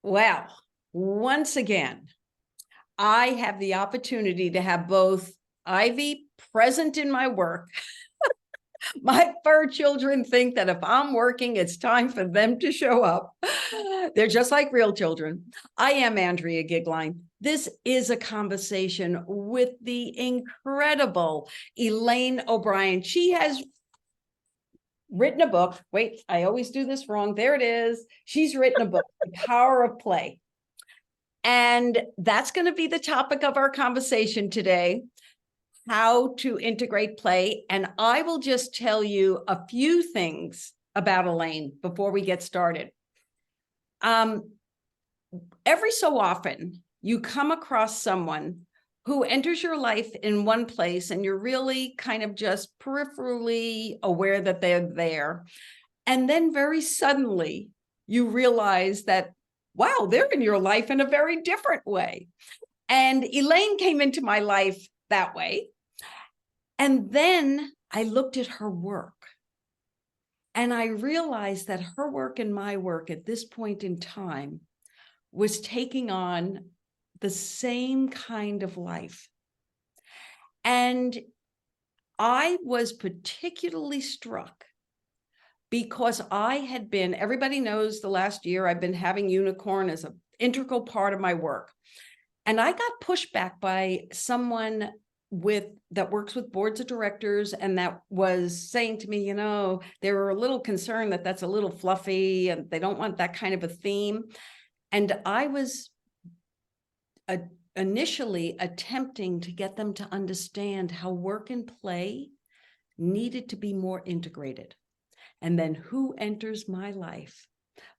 Well, once again, I have the opportunity to have both Ivy present in my work. My fur children think that if I'm working, it's time for them to show up. They're just like real children. I am Andrea Goeglein. This is a conversation with the incredible Elaine O'Brien. She has written a book. Wait, I always do this wrong. There it is. She's written a book, The Power of Play. And that's going to be the topic of our conversation today, how to integrate play. And I will just tell you a few things about Elaine before we get started. Every so often, you come across someone who enters your life in one place and you're really kind of just peripherally aware that they're there. And then very suddenly, you realize that, wow, they're in your life in a very different way. And Elaine came into my life that way. And then I looked at her work and I realized that her work and my work at this point in time was taking on the same kind of life. And I was particularly struck because I had been, everybody knows the last year I've been having unicorn as an integral part of my work. And I got pushed back by someone that works with boards of directors and that was saying to me, they were a little concerned that that's a little fluffy and they don't want that kind of a theme. And I was initially attempting to get them to understand how work and play needed to be more integrated. And then who enters my life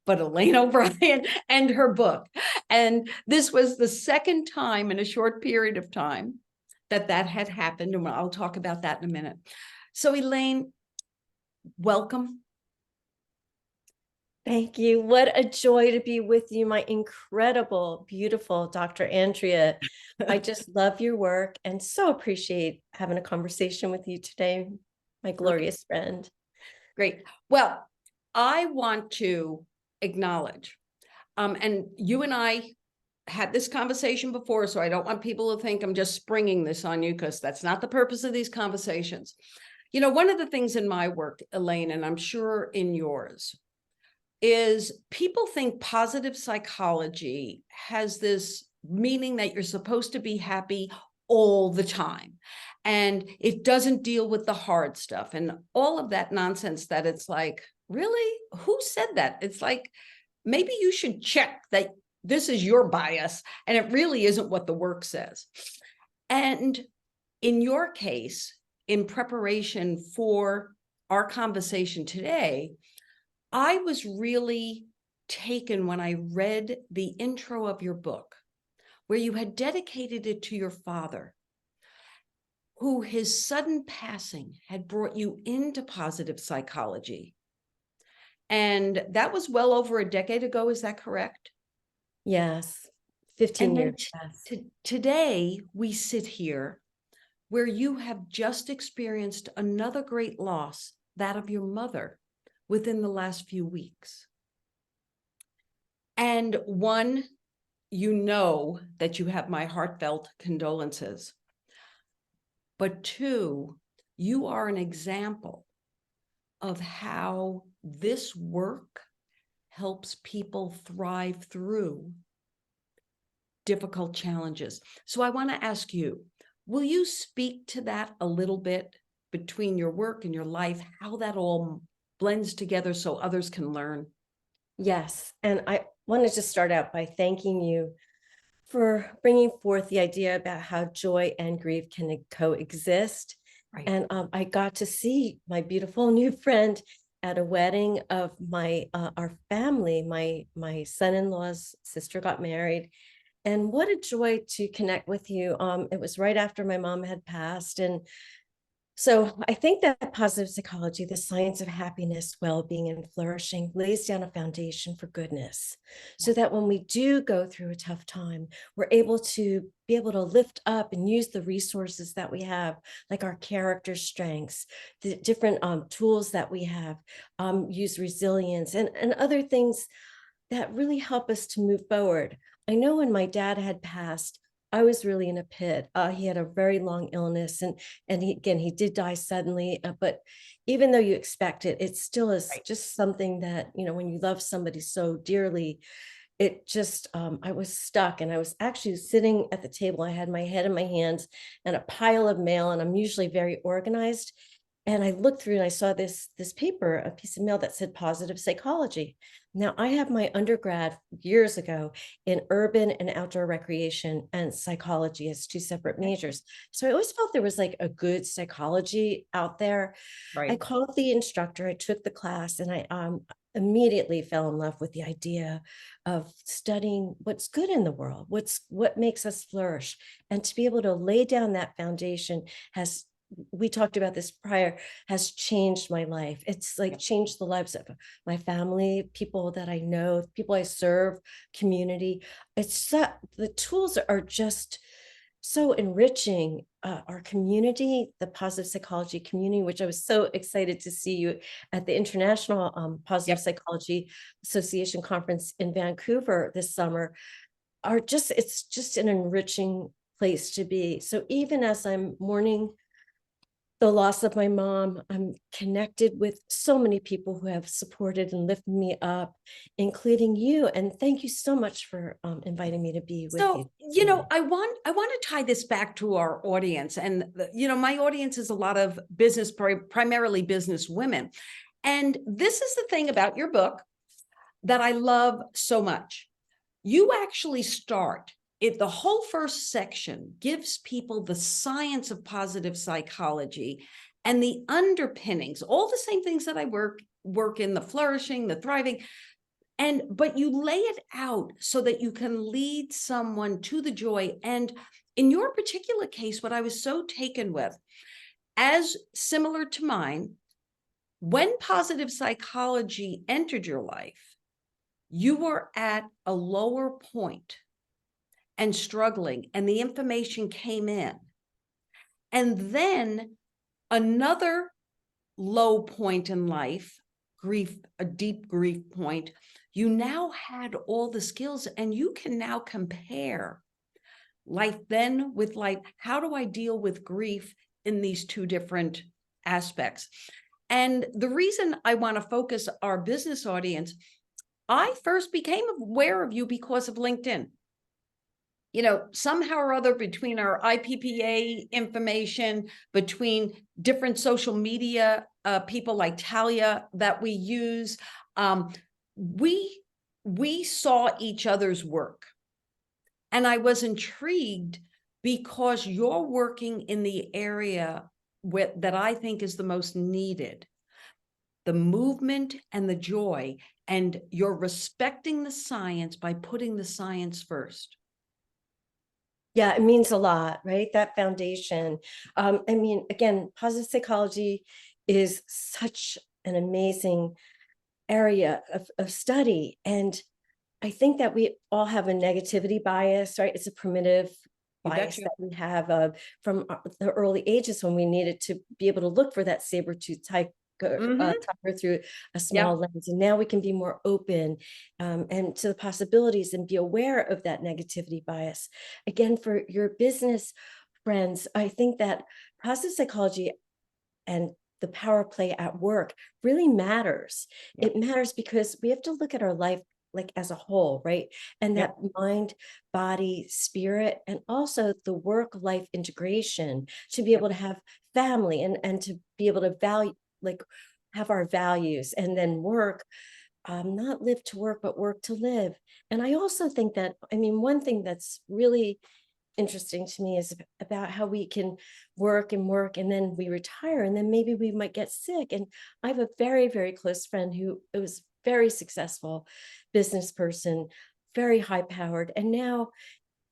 but Elaine O'Brien and her book. And this was the second time in a short period of time that had happened. And I'll talk about that in a minute. So Elaine, welcome. Thank you. What a joy to be with you, my incredible, beautiful Dr. Andrea. I just love your work and so appreciate having a conversation with you today, my glorious friend. Great. Well, I want to acknowledge, and you and I had this conversation before, so I don't want people to think I'm just springing this on you because that's not the purpose of these conversations. One of the things in my work, Elaine, and I'm sure in yours, is people think positive psychology has this meaning that you're supposed to be happy all the time. And it doesn't deal with the hard stuff and all of that nonsense that it's like, really? Who said that? It's like, maybe you should check that this is your bias and it really isn't what the work says. And in your case, in preparation for our conversation today, I was really taken when I read the intro of your book, where you had dedicated it to your father, who his sudden passing had brought you into positive psychology. And that was well over a decade ago. Is that correct? Yes, 15 years. Today, we sit here where you have just experienced another great loss, that of your mother, within the last few weeks. And one, that you have my heartfelt condolences. But two, you are an example of how this work helps people thrive through difficult challenges. So I want to ask you, will you speak to that a little bit between your work and your life, how that all blends together so others can learn? Yes. And I wanted to start out by thanking you for bringing forth the idea about how joy and grief can coexist. Right. And I got to see my beautiful new friend at a wedding of our family. My son-in-law's sister got married. And what a joy to connect with you. It was right after my mom had passed. And so I think that positive psychology, the science of happiness, well-being, and flourishing, lays down a foundation for goodness so that when we do go through a tough time, we're able to lift up and use the resources that we have, like our character strengths, the different tools that we have, use resilience and other things that really help us to move forward. I know when my dad had passed, I was really in a pit. He had a very long illness, and he did die suddenly. But even though you expect it, it still is Right. just something that, when you love somebody so dearly, it just I was stuck, and I was actually sitting at the table. I had my head in my hands and a pile of mail, and I'm usually very organized. And I looked through and I saw this paper, a piece of mail that said positive psychology. Now I have my undergrad years ago in urban and outdoor recreation and psychology as two separate Okay. majors. So I always felt there was like a good psychology out there. I Right. called the instructor, I took the class, and I immediately fell in love with the idea of studying what's good in the world, what makes us flourish. And to be able to lay down that foundation has, we talked about this prior, has changed my life. It's like Yeah. changed the lives of my family, people that I know, people I serve, community. The tools are just so enriching, our community, the positive psychology community, which I was so excited to see you at the International Positive Yep. Psychology Association conference in Vancouver this summer. It's just an enriching place to be. So even as I'm mourning the loss of my mom, I'm connected with so many people who have supported and lifted me up, including you. And thank you so much for inviting me to be with you So, today. I want to tie this back to our audience. And, my audience is a lot of primarily business women. And this is the thing about your book that I love so much. You actually start it, the whole first section gives people the science of positive psychology and the underpinnings, all the same things that I work in, the flourishing, the thriving. But you lay it out so that you can lead someone to the joy. And in your particular case, what I was so taken with, as similar to mine, when positive psychology entered your life, you were at a lower point and struggling, and the information came in. And then another low point in life, grief, a deep grief point, you now had all the skills, and you can now compare life then with life. How do I deal with grief in these two different aspects? And the reason I want to focus our business audience, I first became aware of you because of LinkedIn. Somehow or other, between our IPPA information, between different social media people like Talia that we use, we saw each other's work. And I was intrigued because you're working in the area that I think is the most needed, the movement and the joy, and you're respecting the science by putting the science first. Yeah, it means a lot, right? That foundation. I mean, again, positive psychology is such an amazing area of study. And I think that we all have a negativity bias, right? It's a primitive You bias betcha. that we have from the early ages when we needed to be able to look for that saber-tooth Mm-hmm. tiger through a small Yep. lens. And now we can be more open and to the possibilities and be aware of that negativity bias. Again, for your business friends, I think that positive psychology and the power play at work really matters. Yep. It matters because we have to look at our life like as a whole, right? And that Yep. mind, body, spirit, and also the work life integration to be able Yep. to have family and to be able to value, like have our values, and then work, not live to work, but work to live. And I also think that, I mean, one thing that's really interesting to me is about how we can work and work and then we retire and then maybe we might get sick. And I have a very, very close friend who was very successful business person, very high powered, and now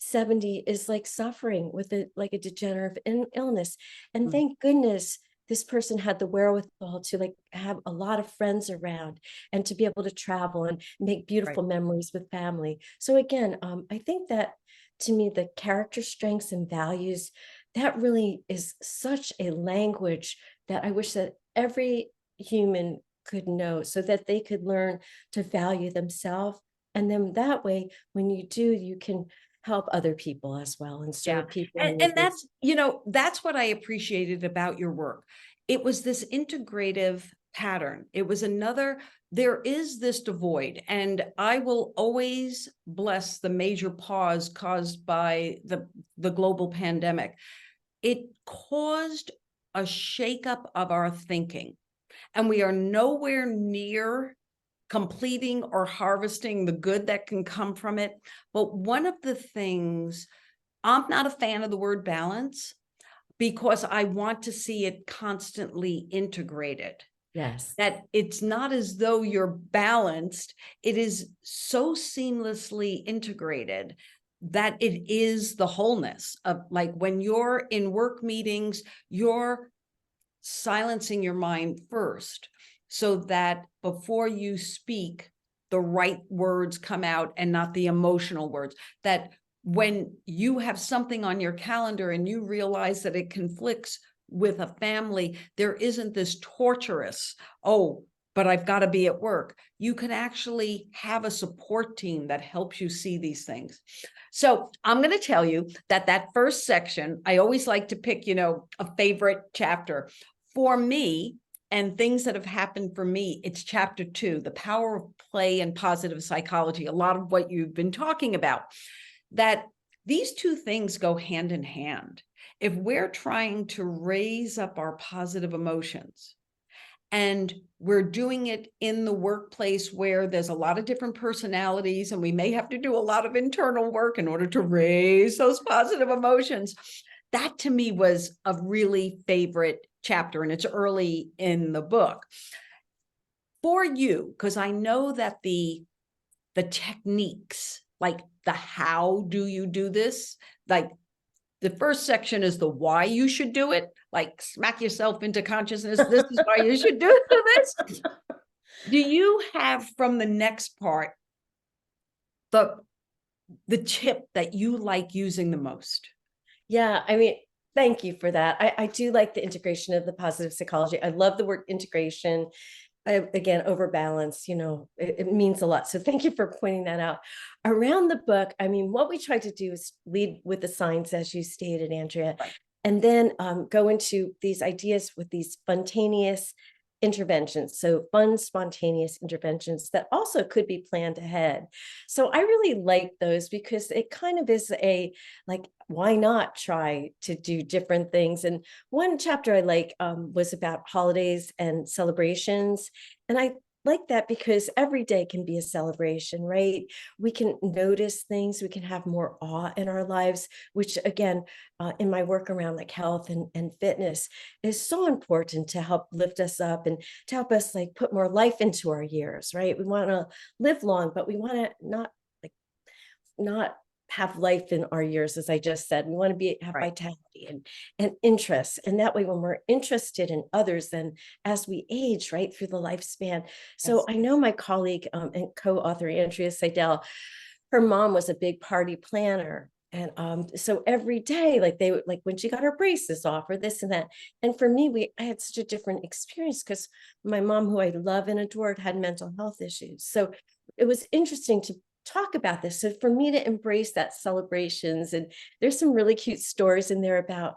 70 is like suffering with like a degenerative illness. And Mm. thank goodness this person had the wherewithal to like have a lot of friends around and to be able to travel and make Right. beautiful memories with family. So again, I think that to me, the character strengths and values, that really is such a language that I wish that every human could know so that they could learn to value themselves And then that way, when you do, you can help other people as well and Yeah. serve people in And ways. that's, that's what I appreciated about your work. It was this integrative pattern. It was there is this devoid, and I will always bless the major pause caused by the global pandemic. It caused a shakeup of our thinking, and we are nowhere near completing or harvesting the good that can come from it. But one of the things, I'm not a fan of the word balance because I want to see it constantly integrated. Yes. That it's not as though you're balanced, it is so seamlessly integrated that it is the wholeness of, like, when you're in work meetings, you're silencing your mind first so that before you speak, the right words come out and not the emotional words. That when you have something on your calendar and you realize that it conflicts with a family, there isn't this torturous, oh, but I've got to be at work. You can actually have a support team that helps you see these things. So I'm going to tell you that first section, I always like to pick, a favorite chapter. For me, and things that have happened for me, it's chapter 2, the power of play and positive psychology, a lot of what you've been talking about, that these two things go hand in hand. If we're trying to raise up our positive emotions, and we're doing it in the workplace where there's a lot of different personalities, and we may have to do a lot of internal work in order to raise those positive emotions, that to me was a really favorite chapter, and it's early in the book. For you, because I know that the techniques, like the how do you do this, like the first section is the why you should do it, like smack yourself into consciousness, this is why you should do this. Do you have from the next part the tip that you like using the most? Yeah, I mean, thank you for that. I do like the integration of the positive psychology. I love the word integration. Again, overbalance, it means a lot. So thank you for pointing that out. Around the book, I mean, what we tried to do is lead with the science, as you stated, Andrea, Right. and then go into these ideas with these spontaneous interventions. So fun, spontaneous interventions that also could be planned ahead. So I really like those because it kind of is like, why not try to do different things? And one chapter I like was about holidays and celebrations. And I like that because every day can be a celebration, right? We can notice things, we can have more awe in our lives, which again, in my work around like health and fitness is so important to help lift us up and to help us like put more life into our years, right? We want to live long, but we want to not have life in our years, as I just said. We want to have Right. vitality and interest. And that way, when we're interested in others, then as we age, right, through the lifespan. So Yes. I know my colleague and co-author, Andrea Seidel, her mom was a big party planner. And so every day, like they would, like when she got her braces off or this and that. And for me, I had such a different experience because my mom, who I love and adored, had mental health issues. So it was interesting to talk about this. So for me to embrace that celebrations, and there's some really cute stories in there about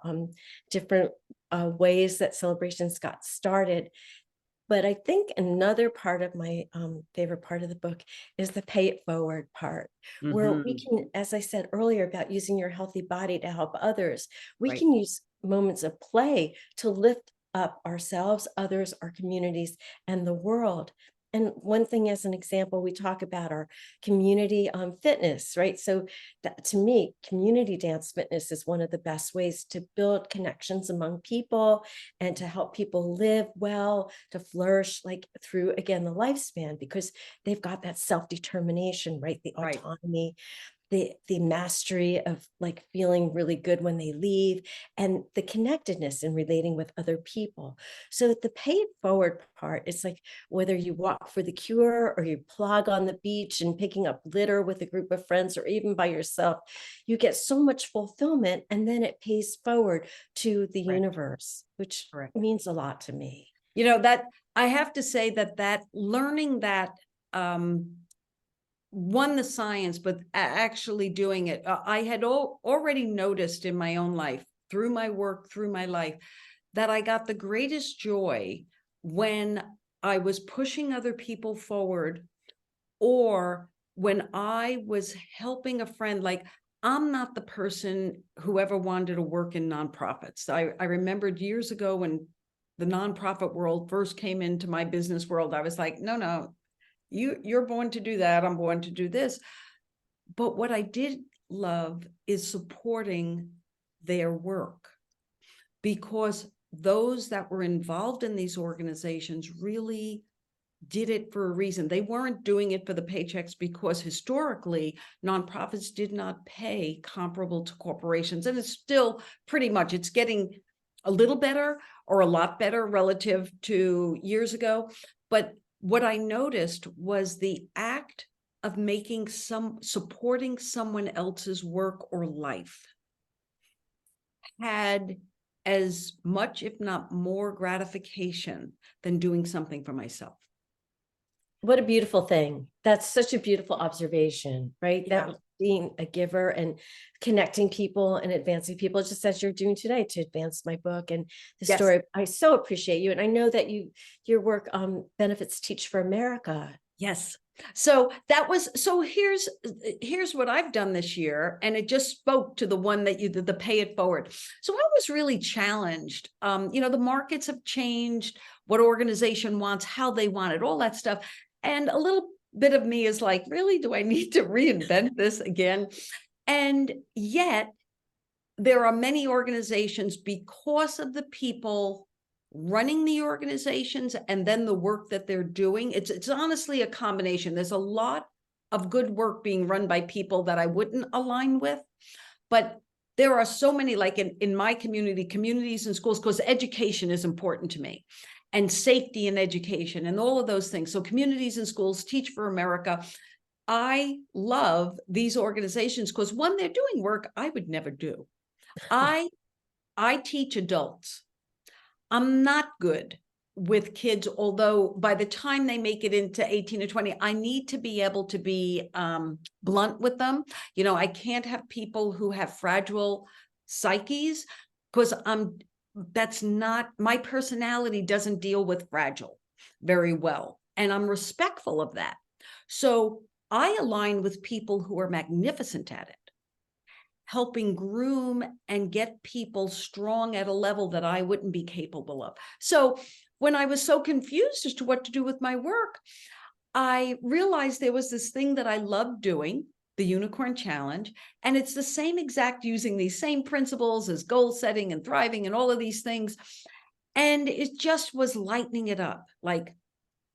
different ways that celebrations got started. But I think another part of my favorite part of the book is the pay it forward part, where we can, as I said earlier, about using your healthy body to help others, we Right. can use moments of play to lift up ourselves, others, our communities, and the world. And one thing, as an example, we talk about our community fitness, right? So that, to me, community dance fitness is one of the best ways to build connections among people and to help people live well, to flourish like through, again, the lifespan, because they've got that self-determination, right? The Right. autonomy, the mastery of like feeling really good when they leave, and the connectedness in relating with other people. So the pay it forward part is like whether you walk for the cure or you plog on the beach and picking up litter with a group of friends or even by yourself, you get so much fulfillment, and then it pays forward to the Right. universe, which Correct. means a lot to me. That I have to say that learning that one, the science, but actually doing it. I had already noticed in my own life, through my work, through my life, that I got the greatest joy when I was pushing other people forward, or when I was helping a friend. Like, I'm not the person who ever wanted to work in nonprofits. I remembered years ago when the nonprofit world first came into my business world, I was like, no, you're born to do that. I'm born to do this. But what I did love is supporting their work, because those that were involved in these organizations really did it for a reason. They weren't doing it for the paychecks, because historically nonprofits did not pay comparable to corporations. And it's still pretty much, it's getting a little better or a lot better relative to years ago. But what I noticed was the act of supporting someone else's work or life had as much, if not more, gratification than doing something for myself. What a beautiful thing. That's such a beautiful observation, right? Yeah. That being a giver and connecting people and advancing people, just as you're doing today to advance my book and the Yes. story. I so appreciate you. And I know that your work benefits Teach for America. Yes. So here's what I've done this year, and it just spoke to the one that you did, the pay it forward. So I was really challenged. The markets have changed, what organization wants, how they want it, all that stuff. And a little bit of me is like, really, do I need to reinvent this again? And yet there are many organizations, because of the people running the organizations and then the work that they're doing. It's honestly a combination. There's a lot of good work being run by people that I wouldn't align with, but there are so many, like in my communities and schools, because education is important to me, and safety and education and all of those things. So communities and schools, Teach for America. I love these organizations because, one, they're doing work I would never do. I teach adults. I'm not good with kids, although by the time they make it into 18 or 20, I need to be able to be blunt with them. I can't have people who have fragile psyches, because that's not my personality, doesn't deal with fragile very well. And I'm respectful of that. So I align with people who are magnificent at it, helping groom and get people strong at a level that I wouldn't be capable of. So when I was so confused as to what to do with my work, I realized there was this thing that I loved doing, the Unicorn Challenge, and it's the same exact, using these same principles as goal setting and thriving and all of these things. And it just was lightening it up, like,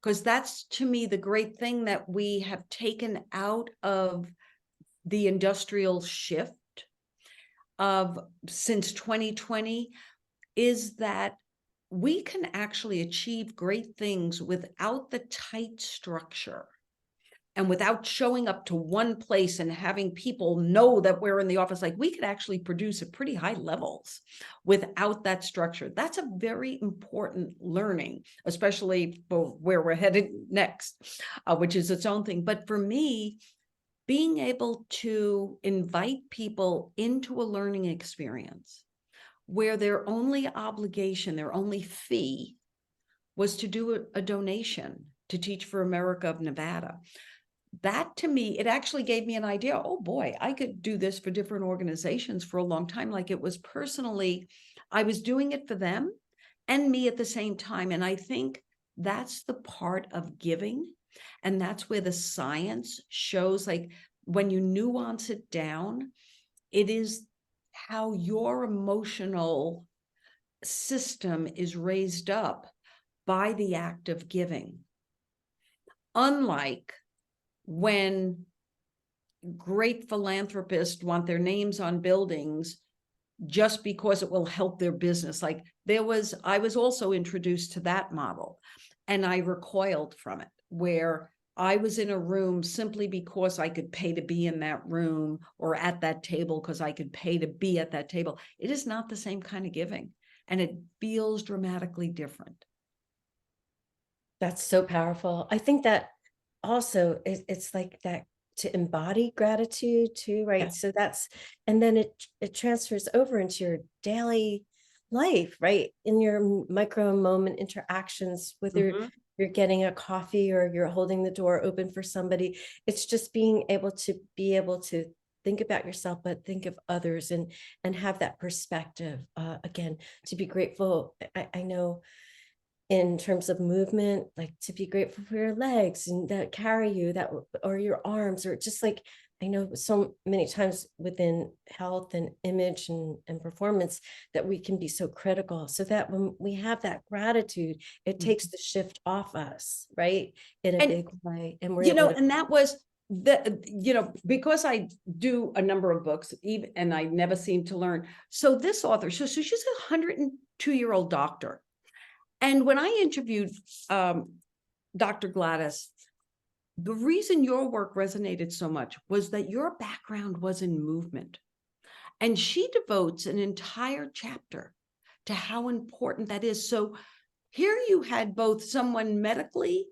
because that's, to me, the great thing that we have taken out of the industrial shift of since 2020 is that we can actually achieve great things without the tight structure and without showing up to one place and having people know that we're in the office. Like, we could actually produce at pretty high levels without that structure. That's a very important learning, especially for where we're headed next, which is its own thing. But for me, being able to invite people into a learning experience where their only obligation, their only fee, was to do a donation to Teach for America of Nevada. That, to me, it actually gave me an idea. Oh boy, I could do this for different organizations for a long time. Like, it was personally, I was doing it for them and me at the same time. And I think that's the part of giving. And that's where the science shows, like, when you nuance it down, it is how your emotional system is raised up by the act of giving. Unlike when great philanthropists want their names on buildings just because it will help their business. Like, I was also introduced to that model, and I recoiled from it, where I was in a room simply because I could pay to be in that room, or at that table because I could pay to be at that table. It is not the same kind of giving, and it feels dramatically different. That's so powerful. I think that also it's like that to embody gratitude too, right? Yeah. So that's, and then it transfers over into your daily life, right? In your micro moment interactions, whether Mhm. you're getting a coffee or you're holding the door open for somebody, it's just being able to think about yourself, but think of others, and have that perspective. Again, to be grateful. I know in terms of movement, like to be grateful for your legs and that carry you, that or your arms, or just like I know so many times within health and image and performance that we can be so critical. So that when we have that gratitude, it takes Mhm. the shift off us, right? In a And big way. And we're able to and that was because I do a number of books, even, and I never seem to learn. So this author, so she's a 102-year-old doctor. And when I interviewed Dr. Gladys, the reason your work resonated so much was that your background was in movement. And she devotes an entire chapter to how important that is. So here you had both someone medically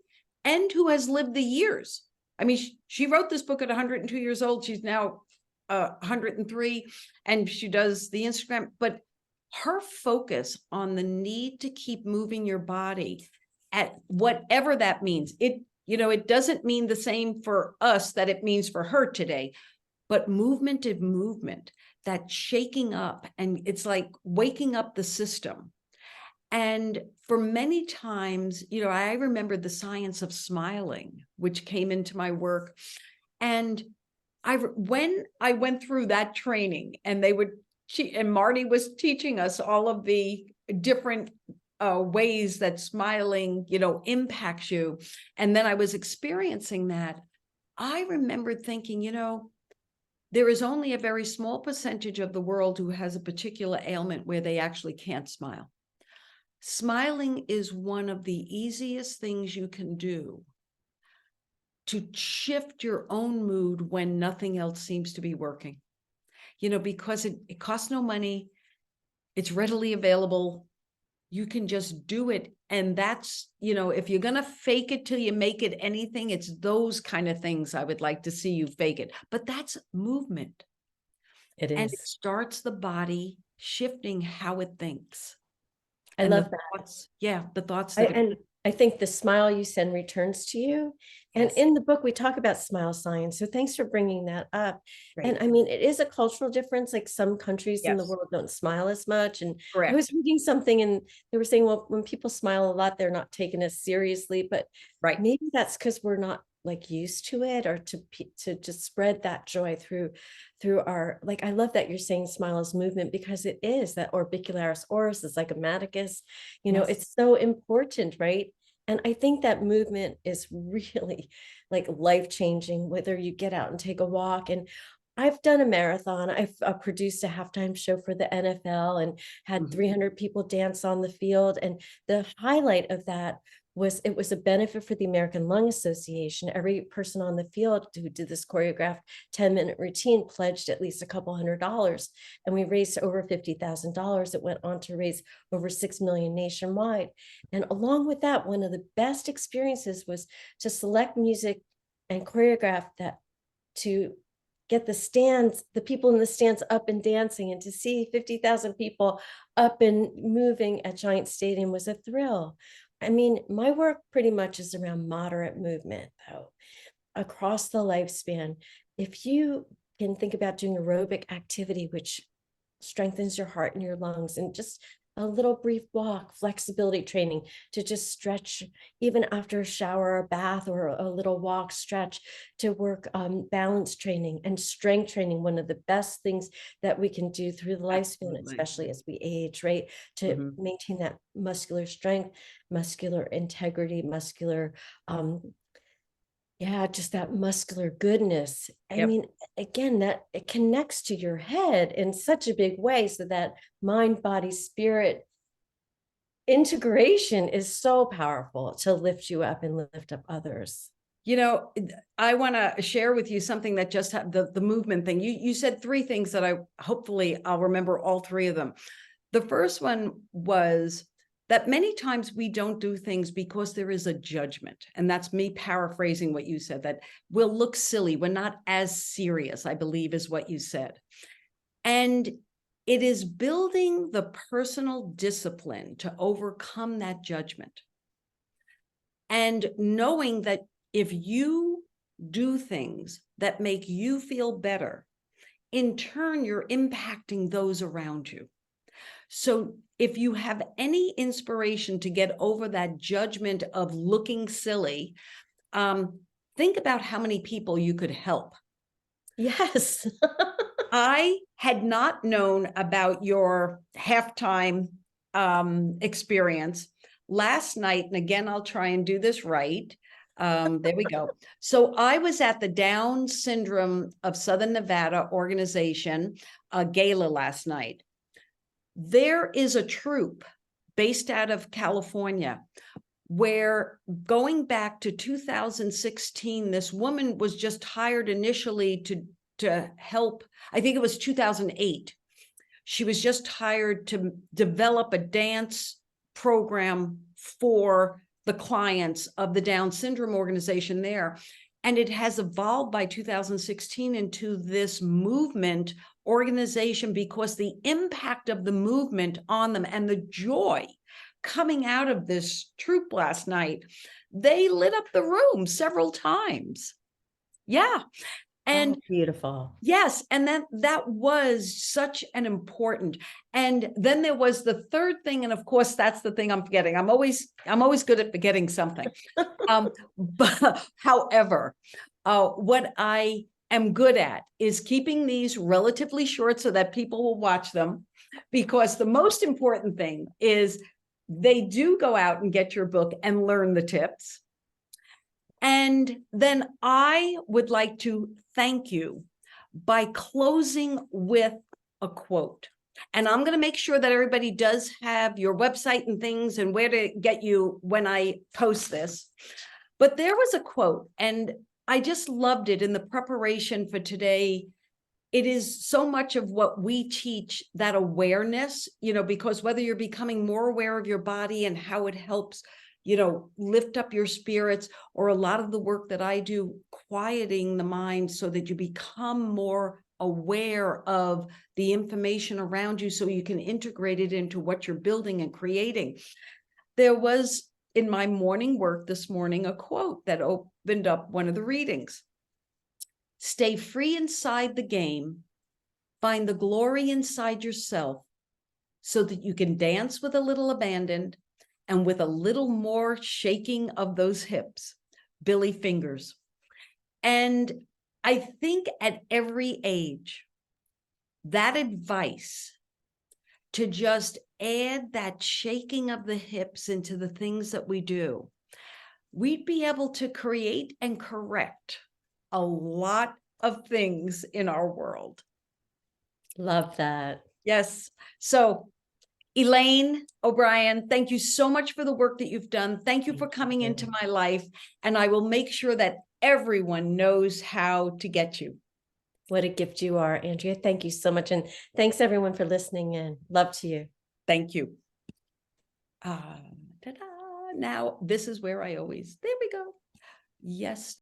and who has lived the years. I mean, she wrote this book at 102 years old. She's now 103, and she does the Instagram, but her focus on the need to keep moving your body at whatever that means. It doesn't mean the same for us that it means for her today, but movement is movement, that shaking up, and it's like waking up the system. And for many times, I remember the science of smiling, which came into my work. And when I went through that training, and Marty was teaching us all of the different ways that smiling, impacts you. And then I was experiencing that. I remember thinking, there is only a very small percentage of the world who has a particular ailment where they actually can't smile. Smiling is one of the easiest things you can do to shift your own mood when nothing else seems to be working. Because it costs no money, it's readily available. You can just do it. And that's, if you're going to fake it till you make it anything, it's those kind of things I would like to see you fake it. But that's movement. it And it is. starts the body shifting how it thinks. I And love the that. thoughts, the thoughts that And I think the smile you send returns to you. And yes, in the book, we talk about smile science. So thanks for bringing that up. And great. I mean, it is a cultural difference. Like some countries in the Yes, world don't smile as much. And I was correct. reading something and they were saying, well, when people smile a lot, they're not taken as seriously. But Right. maybe that's because we're not like used to it, or to just spread that joy through our, like, I love that you're saying smile is movement, because it is. That orbicularis oris, the zygomaticus, Yes. it's so important, right? And I think that movement is really like life-changing, whether you get out and take a walk. And I've done a marathon. I've produced a halftime show for the NFL and had Mhm. 300 people dance on the field. And the highlight of that was, it was a benefit for the American Lung Association. Every person on the field who did this choreographed 10-minute routine pledged at least a couple $100. And we raised over $50,000. It went on to raise over 6 million nationwide. And along with that, one of the best experiences was to select music and choreograph that, to get the people in the stands up and dancing, and to see 50,000 people up and moving at Giant Stadium was a thrill. I mean, my work pretty much is around moderate movement, though, across the lifespan. If you can think about doing aerobic activity, which strengthens your heart and your lungs, and just a little brief walk, flexibility training to just stretch, even after a shower, a bath, or a little walk, stretch to work on balance training and strength training. One of the best things that we can do through the lifespan, Absolutely. especially as we age, right? To Mhm. maintain that muscular strength, muscular integrity, muscular, yeah, just that muscular goodness. I Yep. mean, again, that it connects to your head in such a big way, so that mind, body, spirit integration is so powerful to lift you up and lift up others. I want to share with you something that just had the movement thing. You said three things that hopefully I'll remember all three of them. The first one was that many times we don't do things because there is a judgment. And that's me paraphrasing what you said, that we'll look silly. We're not as serious, I believe is what you said. And it is building the personal discipline to overcome that judgment. And knowing that if you do things that make you feel better, in turn, you're impacting those around you. So if you have any inspiration to get over that judgment of looking silly, think about how many people you could help. Yes. I had not known about your halftime experience last night. And again, I'll try and do this right. There we go. So I was at the Down Syndrome of Southern Nevada organization gala last night. There is a troupe based out of California where, going back to 2016, this woman was just hired initially to help. I think it was 2008. She was just hired to develop a dance program for the clients of the Down syndrome organization there. And it has evolved by 2016 into this movement organization because the impact of the movement on them and the joy coming out of this troupe last night, they lit up the room several times. Yeah. And beautiful. yes, and that was such an important. And then there was the third thing, and of course that's the thing I'm forgetting. I'm always good at forgetting something. But however, what I am good at is keeping these relatively short so that people will watch them, because the most important thing is they do go out and get your book and learn the tips. And then I would like to thank you by closing with a quote. And I'm going to make sure that everybody does have your website and things and where to get you when I post this. But there was a quote, and I just loved it in the preparation for today. It is so much of what we teach, that awareness, because whether you're becoming more aware of your body and how it helps lift up your spirits, or a lot of the work that I do, quieting the mind so that you become more aware of the information around you so you can integrate it into what you're building and creating. There was, in my morning work this morning, a quote that opened up one of the readings. Stay free inside the game, find the glory inside yourself so that you can dance with a little abandon and with a little more shaking of those hips, Billy Fingers. And I think at every age, that advice to just add that shaking of the hips into the things that we do, we'd be able to create and correct a lot of things in our world. Love that. Yes. So Elaine O'Brien, thank you so much for the work that you've done. Thank you for coming into my life. And I will make sure that everyone knows how to get you. What a gift you are, Andrea. Thank you so much. And thanks everyone for listening in. Love to you. Thank you. Ta-da. Now, this is where I always, there we go. Yes.